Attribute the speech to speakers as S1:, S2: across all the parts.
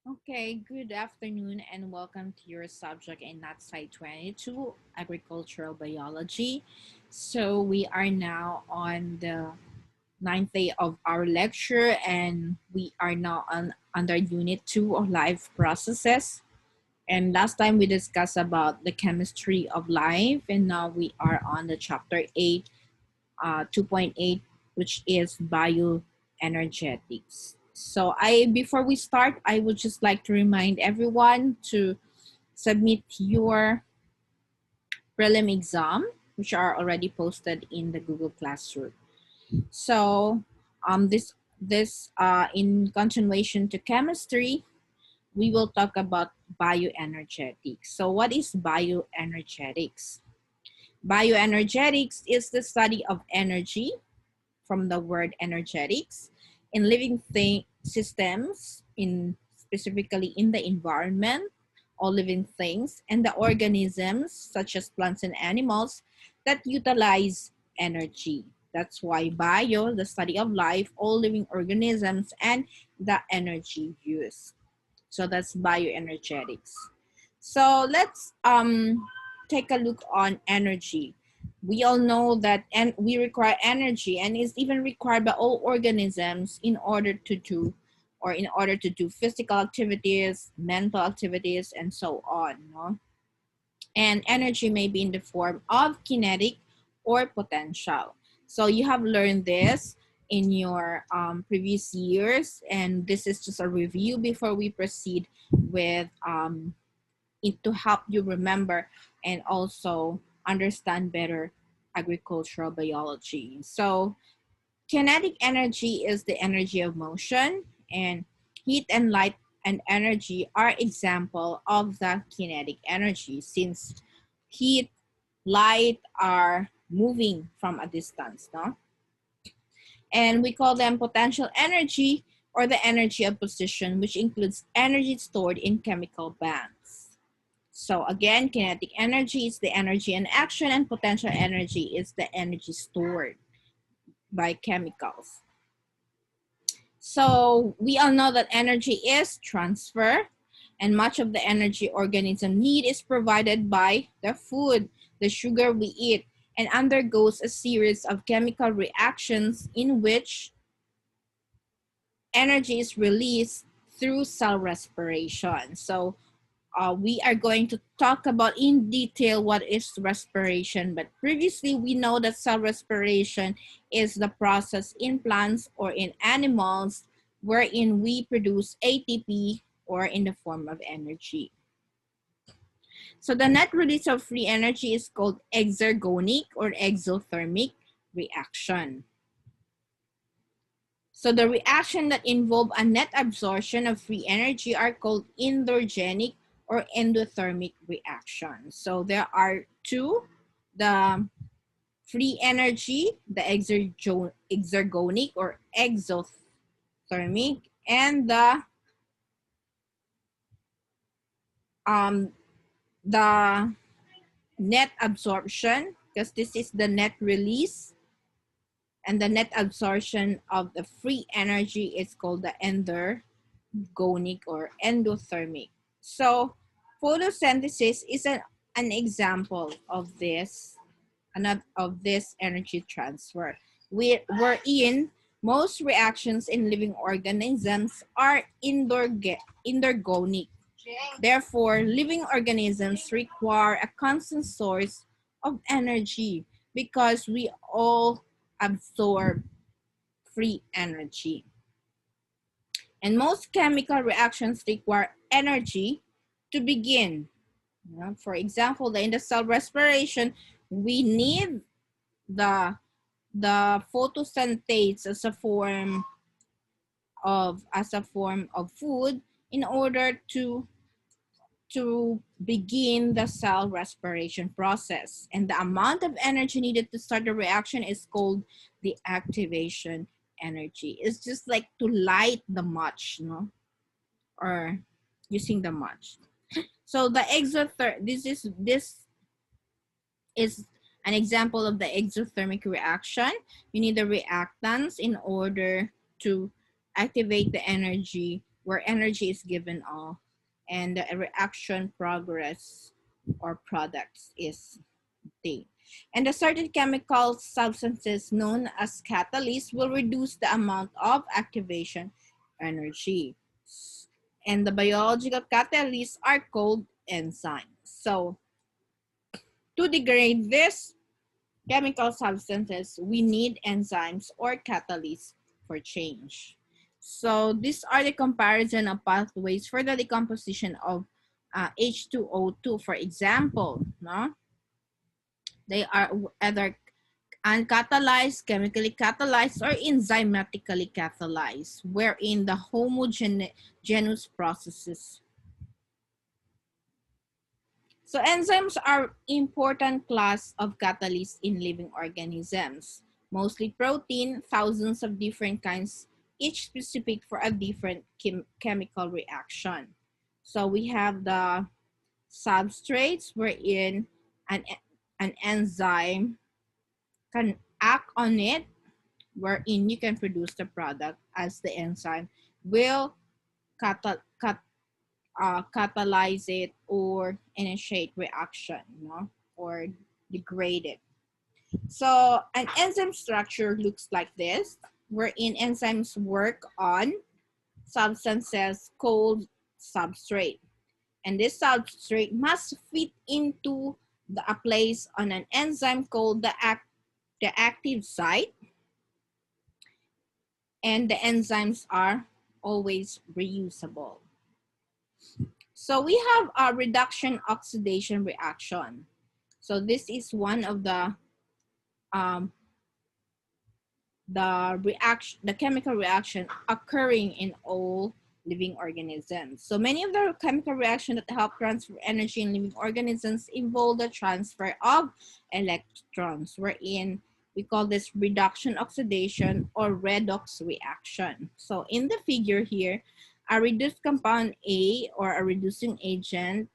S1: Okay, good afternoon and welcome to your subject in Nat Site 22, Agricultural Biology. So we are now on the ninth day of our lecture and we are now under Unit 2 of life processes. And last time we discussed about the chemistry of life and now we are on the chapter 8, 2.8, which is bioenergetics. So before we start, I would just like to remind everyone to submit your prelim exam, which are already posted in the Google Classroom. So this in continuation to chemistry, we will talk about bioenergetics. So what is bioenergetics? Bioenergetics is the study of energy from the word energetics in living systems, in specifically in the environment, all living things, and the organisms such as plants and animals that utilize energy. That's why bio, the study of life, all living organisms, and the energy used. So that's bioenergetics. So let's take a look on energy. We all know that and we require energy and is even required by all organisms in order to do physical activities, mental activities, and so on. No? And energy may be in the form of kinetic or potential. So you have learned this in your previous years, and this is just a review before we proceed with it to help you remember and also understand better agricultural biology. So kinetic energy is the energy of motion, and heat and light and energy are example of the kinetic energy since heat, light are moving from a distance, no? And we call them potential energy or the energy of position, which includes energy stored in chemical bands. So again, kinetic energy is the energy in action and potential energy is the energy stored by chemicals. So we all know that energy is transfer and much of the energy organism need is provided by the food, the sugar we eat, and undergoes a series of chemical reactions in which energy is released through cell respiration. So we are going to talk about in detail what is respiration, but previously we know that cell respiration is the process in plants or in animals wherein we produce ATP or in the form of energy. So the net release of free energy is called exergonic or exothermic reaction. So the reaction that involve a net absorption of free energy are called endogenic or endothermic reactions. So there are two, the free energy, the exergonic or exothermic, and um, the net absorption, because this is the net release, and the net absorption of the free energy is called the endogonic or endothermic. So photosynthesis is an example of this energy transfer. Wherein most reactions in living organisms are endogonic. Therefore, living organisms require a constant source of energy because we all absorb free energy. And most chemical reactions require energy to begin. For example, in the cell respiration, we need the photosynthase as a form of food in order to begin the cell respiration process. And the amount of energy needed to start the reaction is called the activation energy. It's just like to light the match, no? Or using the match. So the this is an example of the exothermic reaction. You need the reactants in order to activate the energy where energy is given off and the reaction progress or products is D. And the certain chemical substances known as catalysts will reduce the amount of activation energy. And the biological catalysts are called enzymes. So to degrade these chemical substances, we need enzymes or catalysts for change. So these are the comparison of pathways for the decomposition of H2O2, for example. No? They are either uncatalyzed, chemically catalyzed, or enzymatically catalyzed, wherein the homogeneous processes. So enzymes are important class of catalysts in living organisms, mostly protein, thousands of different kinds, each specific for a different chemical reaction. So we have the substrates wherein an enzyme can act on it, wherein you can produce the product as the enzyme will catalyze it or initiate reaction, or degrade it. So an enzyme structure looks like this, wherein enzymes work on substances called substrate. And this substrate must fit into a place on an enzyme called the active site. And the enzymes are always reusable. So we have a reduction oxidation reaction. So this is one of the chemical reaction occurring in all living organisms. So many of the chemical reactions that help transfer energy in living organisms involve the transfer of electrons, wherein we call this reduction oxidation or redox reaction. So in the figure here, a reduced compound A or a reducing agent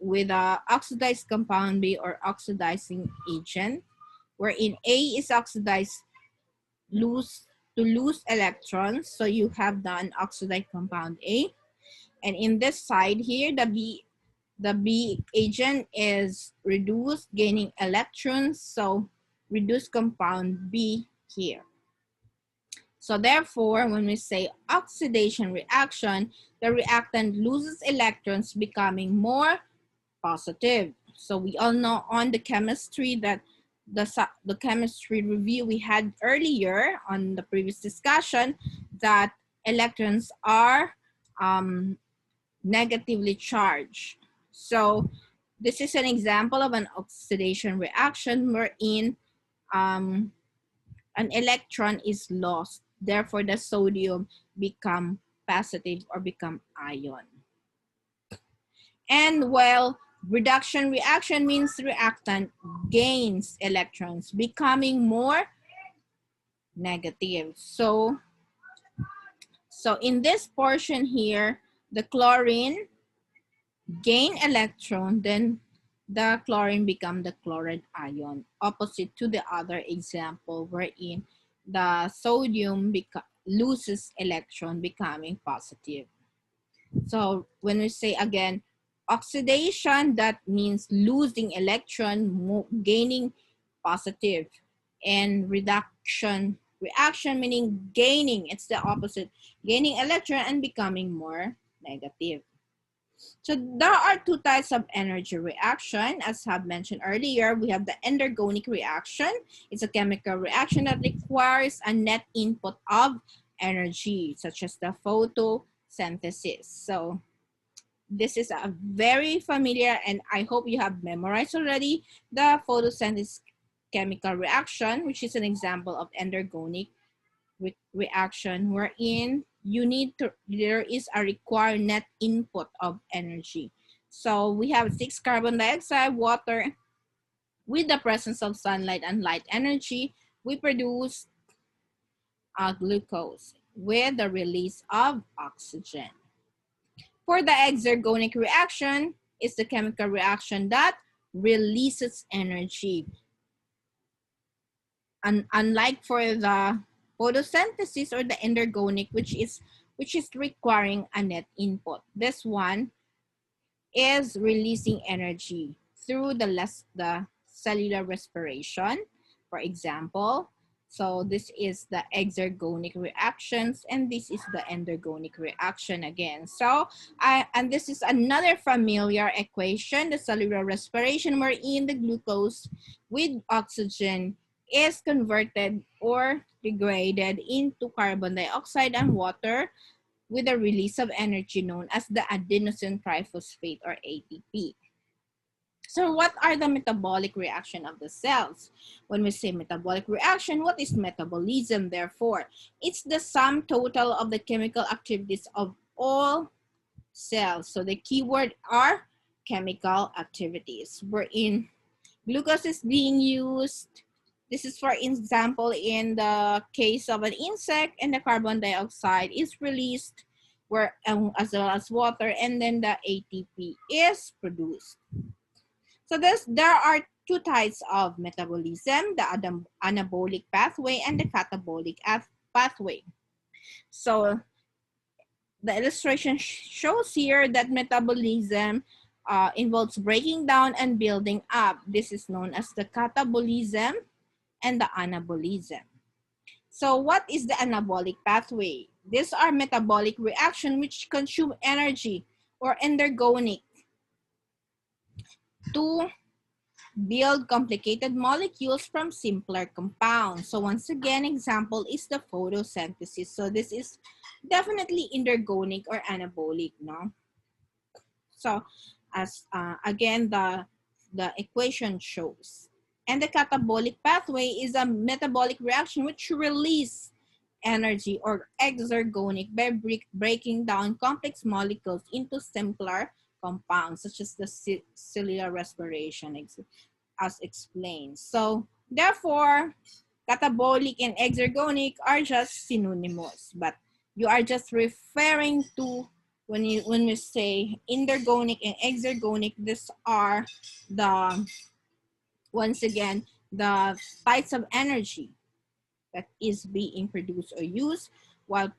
S1: with a oxidized compound B or oxidizing agent, wherein A is oxidized to lose electrons. So you have the unoxidized compound A. And in this side here, the B agent is reduced, gaining electrons. So reduced compound B here. So therefore, when we say oxidation reaction, the reactant loses electrons, becoming more positive. So we all know on the chemistry that the chemistry review we had earlier on the previous discussion, that electrons are negatively charged. So this is an example of an oxidation reaction wherein an electron is lost. Therefore, the sodium become positive or become ion. And while reduction reaction means the reactant gains electrons, becoming more negative. So in this portion here, the chlorine gain electron, then the chlorine become the chloride ion, opposite to the other example wherein the sodium loses electron, becoming positive. So when we say again, oxidation, that means losing electron, gaining positive. And reduction reaction, meaning gaining, it's the opposite, gaining electron and becoming more negative. So there are two types of energy reaction. As I've mentioned earlier, we have the endergonic reaction. It's a chemical reaction that requires a net input of energy, such as the photosynthesis. So this is a very familiar, and I hope you have memorized already, the photosynthesis chemical reaction, which is an example of endergonic reaction wherein there is a required net input of energy. So we have 6 carbon dioxide, water. With the presence of sunlight and light energy, we produce glucose with the release of oxygen. For the exergonic reaction, it's the chemical reaction that releases energy. And unlike for the photosynthesis or the endergonic, which is requiring a net input. This one is releasing energy through the cellular respiration, for example. So this is the exergonic reactions, and this is the endergonic reaction again. So and this is another familiar equation, the cellular respiration, wherein the glucose with oxygen is converted or degraded into carbon dioxide and water with a release of energy known as the adenosine triphosphate or ATP. So what are the metabolic reaction of the cells? When we say metabolic reaction, what is metabolism therefore? It's the sum total of the chemical activities of all cells. So the keyword are chemical activities, wherein glucose is being used. This is, for example, in the case of an insect, and the carbon dioxide is released as well as water, and then the ATP is produced. So there are two types of metabolism, the anabolic pathway and the catabolic pathway. So the illustration shows here that metabolism involves breaking down and building up. This is known as the catabolism and the anabolism. So what is the anabolic pathway? These are metabolic reactions which consume energy or endergonic to build complicated molecules from simpler compounds. So once again, example is the photosynthesis. So this is definitely endergonic or anabolic, no? So as again, the equation shows. And the catabolic pathway is a metabolic reaction which release energy or exergonic by breaking down complex molecules into simpler compounds, such as the cellular respiration, as explained. So therefore, catabolic and exergonic are just synonymous, but you are just referring to when we say endergonic and exergonic, these are the, once again, the types of energy that is being produced or used, while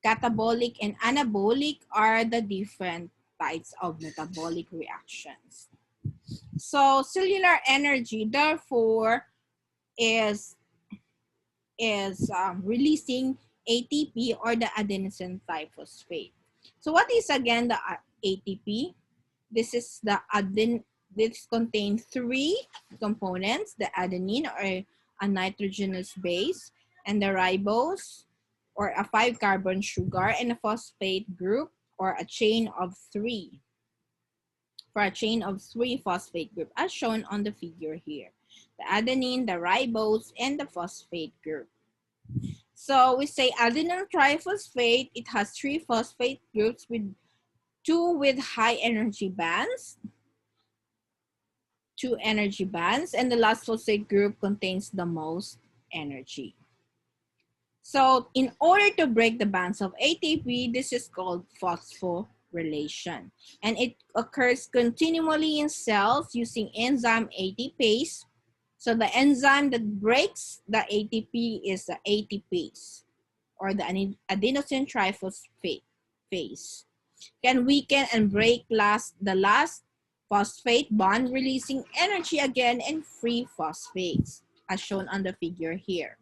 S1: catabolic and anabolic are the different types of metabolic reactions. So cellular energy, therefore, is releasing ATP or the adenosine triphosphate. So what is again the ATP? This is this contains three components: the adenine or a nitrogenous base, and the ribose or a 5-carbon sugar, and a phosphate group or a chain of 3. For a chain of 3 phosphate group, as shown on the figure here: the adenine, the ribose, and the phosphate group. So we say adenine triphosphate, it has 3 phosphate groups with 2 with high energy bands, 2 energy bands, and the last phosphate group contains the most energy. So in order to break the bands of ATP, this is called phosphorylation. And it occurs continually in cells using enzyme ATPase. So the enzyme that breaks the ATP is the ATPase, or the adenosine triphosphate phase. Can weaken and break the last phosphate bond, releasing energy again and free phosphates, as shown on the figure here.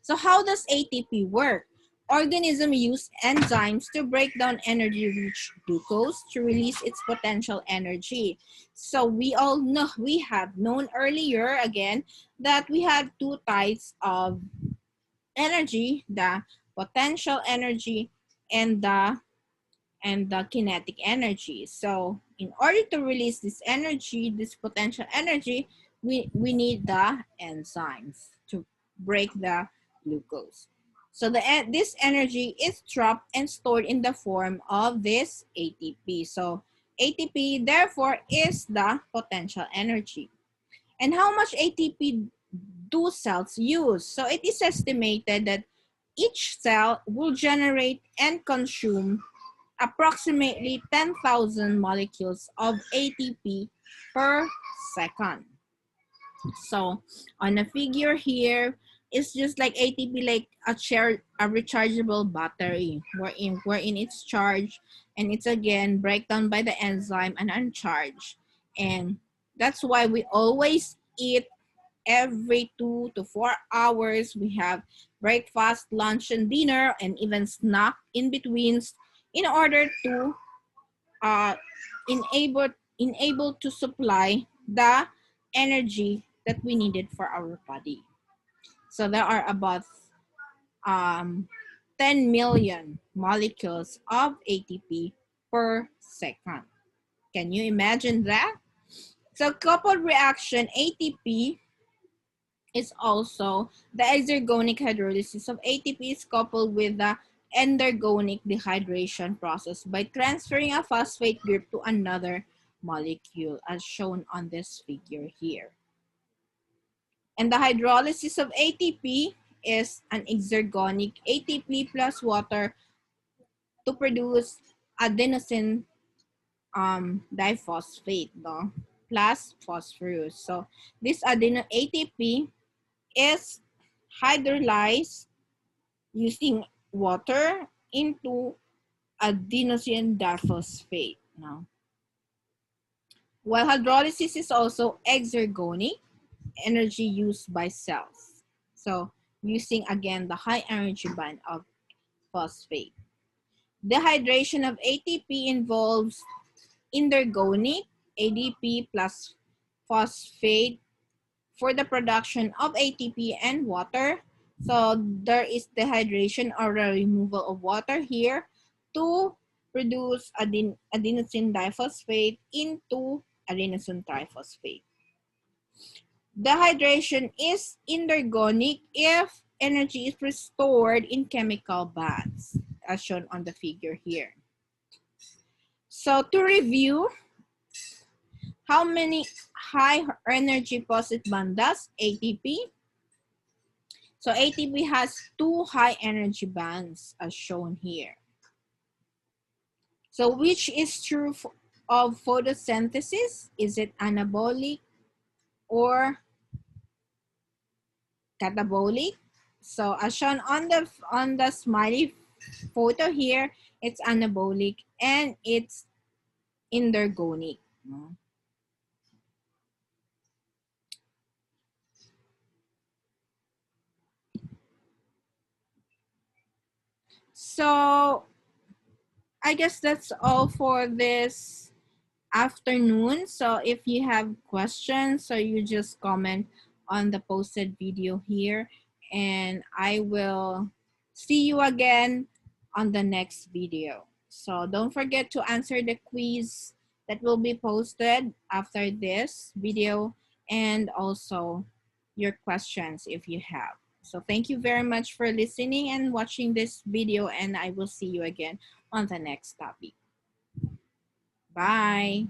S1: So how does ATP work? Organisms use enzymes to break down energy-rich glucose to release its potential energy. So we all know, we have known earlier again that we have 2 types of energy: the potential energy and the kinetic energy. So in order to release this energy, this potential energy, we need the enzymes to break the glucose. So this energy is trapped and stored in the form of this ATP. So ATP, therefore, is the potential energy. And how much ATP do cells use? So it is estimated that each cell will generate and consume approximately 10,000 molecules of ATP per second. So on the figure here, is just like ATP, like a rechargeable battery, wherein it's charged and it's again break down by the enzyme and uncharged. And that's why we always eat every 2 to 4 hours. We have breakfast, lunch, and dinner, and even snack in betweens in order to uh, enable to supply the energy that we needed for our body. So there are about um, 10 million molecules of ATP per second. Can you imagine that? So coupled reaction ATP is also the exergonic hydrolysis of ATP is coupled with the endergonic dehydration process by transferring a phosphate group to another molecule as shown on this figure here. And the hydrolysis of ATP is an exergonic ATP plus water to produce adenosine diphosphate, no? Plus phosphorus. So this ATP is hydrolyzed using water into adenosine diphosphate. No? While hydrolysis is also exergonic, energy used by cells. So using again the high energy band of phosphate. Dehydration of ATP involves endergonic ADP plus phosphate for the production of ATP and water. So there is dehydration or the removal of water here to produce adenosine diphosphate into adenosine triphosphate. Dehydration is endergonic if energy is restored in chemical baths, as shown on the figure here. So to review, how many high energy positive band does ATP? So ATP has 2 high energy bands as shown here. So which is true of photosynthesis? Is it anabolic or catabolic? So as shown on the smiley photo here, it's anabolic and it's endergonic. So I guess that's all for this afternoon. So if you have questions, so you just comment on the posted video here and I will see you again on the next video. So don't forget to answer the quiz that will be posted after this video and also your questions if you have. So thank you very much for listening and watching this video and I will see you again on the next topic. Bye.